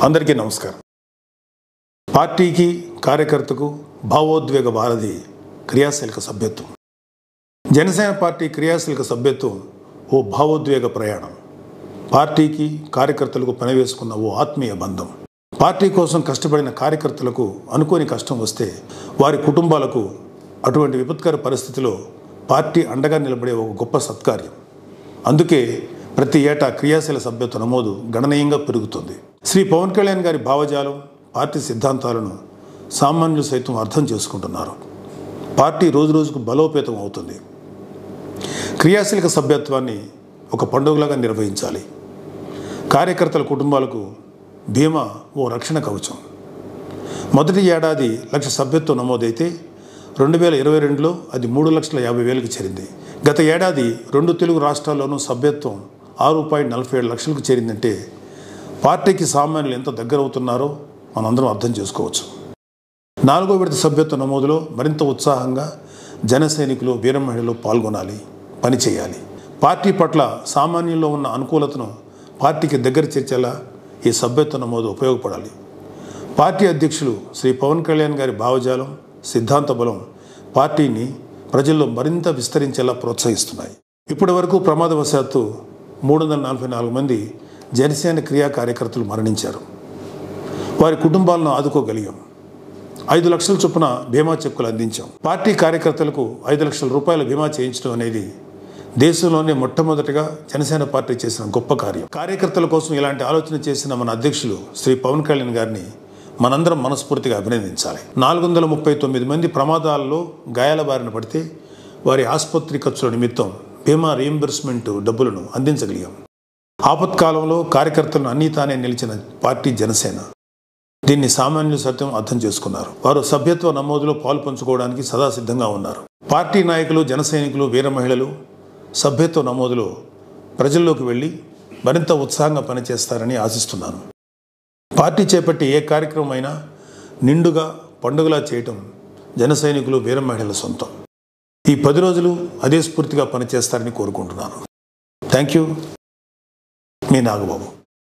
అందరికీ నమస్కారం. పార్టీకి కార్యకర్తకు భావోద్వేగ వారధి క్రియాశీలక సభ్యత్వం. జనసేన పార్టీ క్రియాశీలక సభ్యత్వం ఓ భావోద్వేగ ప్రయాణం. పార్టీకి కార్యకర్తలకు పనివేసుకున్న ఓ ఆత్మీయ బంధం. పార్టీ కోసం కష్టపడిన కార్యకర్తలకు అనుకోని కష్టం వస్తే వారి కుటుంబాలకు అటువంటి విపత్కర పరిస్థితిలో పార్టీ అండగా నిలబడే ఒక గొప్ప సత్కార్యం. అందుకే ప్రతి ఏటా క్రియాశీల సభ్యత్వ నమోదు గణనీయంగా పెరుగుతుంది. శ్రీ పవన్ కళ్యాణ్ గారి భావజాలం, పార్టీ సిద్ధాంతాలను సామాన్యులు సైతం అర్థం చేసుకుంటున్నారు. పార్టీ రోజురోజుకు బలోపేతం అవుతుంది. క్రియాశీలక సభ్యత్వాన్ని ఒక పండుగలాగా నిర్వహించాలి. కార్యకర్తల కుటుంబాలకు బీమా ఓ రక్షణ కవచం. మొదటి ఏడాది 1,00,000 సభ్యత్వం నమోదైతే 2022లో అది 3,50,000కి చేరింది. గత ఏడాది 2 తెలుగు రాష్ట్రాల్లోనూ సభ్యత్వం 6.47 లక్షలకు చేరిందంటే పార్టీకి సామాన్యులు ఎంత దగ్గర అవుతున్నారో మనందరం అర్థం చేసుకోవచ్చు. 4వ విడత సభ్యత్వ నమోదులో మరింత ఉత్సాహంగా జన సైనికులు, వీర మహిళలు పాల్గొనాలి, పనిచేయాలి. పార్టీ పట్ల సామాన్యుల్లో ఉన్న అనుకూలతను పార్టీకి దగ్గర చేర్చేలా ఈ సభ్యత్వ నమోదు ఉపయోగపడాలి. పార్టీ అధ్యక్షులు శ్రీ పవన్ కళ్యాణ్ గారి భావజాలం, సిద్ధాంత బలం పార్టీని ప్రజల్లో మరింత విస్తరించేలా ప్రోత్సహిస్తున్నాయి. ఇప్పటి వరకు ప్రమాదవశాత్తు 344 మంది జనసేన క్రియా కార్యకర్తలు మరణించారు. వారి కుటుంబాలను ఆదుకోగలిగాం. 5 లక్షల చొప్పున బీమా చెక్కులు అందించాం. పార్టీ కార్యకర్తలకు 5 లక్షల రూపాయల బీమా చేయించడం అనేది దేశంలోనే మొట్టమొదటిగా జనసేన పార్టీ చేసిన గొప్ప కార్యం. కార్యకర్తల కోసం ఇలాంటి ఆలోచన చేసిన మన అధ్యక్షులు శ్రీ పవన్ కళ్యాణ్ గారిని మనందరం మనస్ఫూర్తిగా అభినందించాలి. 439 మంది ప్రమాదాల్లో గాయాల బారిన పడితే వారి ఆసుపత్రి ఖర్చుల నిమిత్తం బీమా రీయింబర్స్మెంట్ డబ్బులను అందించగలిగాం. ఆపత్కాలంలో కార్యకర్తలను అన్నీ తానే నిలిచిన పార్టీ జనసేన. దీన్ని సామాన్యులు సత్యం అర్థం చేసుకున్నారు. వారు సభ్యత్వ నమోదులో పాలు పంచుకోవడానికి సదా సిద్ధంగా ఉన్నారు. పార్టీ నాయకులు, జన సైనికులు, వీర మహిళలు సభ్యత్వ నమోదులో ప్రజల్లోకి వెళ్ళి మరింత ఉత్సాహంగా పనిచేస్తారని ఆశిస్తున్నాను. పార్టీ చేపట్టి ఏ కార్యక్రమం అయినా నిండుగా పండుగలా చేయటం జన సైనికులు, వీర మహిళల సొంతం. ఈ 10 రోజులు అదే స్ఫూర్తిగా పనిచేస్తారని కోరుకుంటున్నాను. Thank you. మీ నాగబాబు.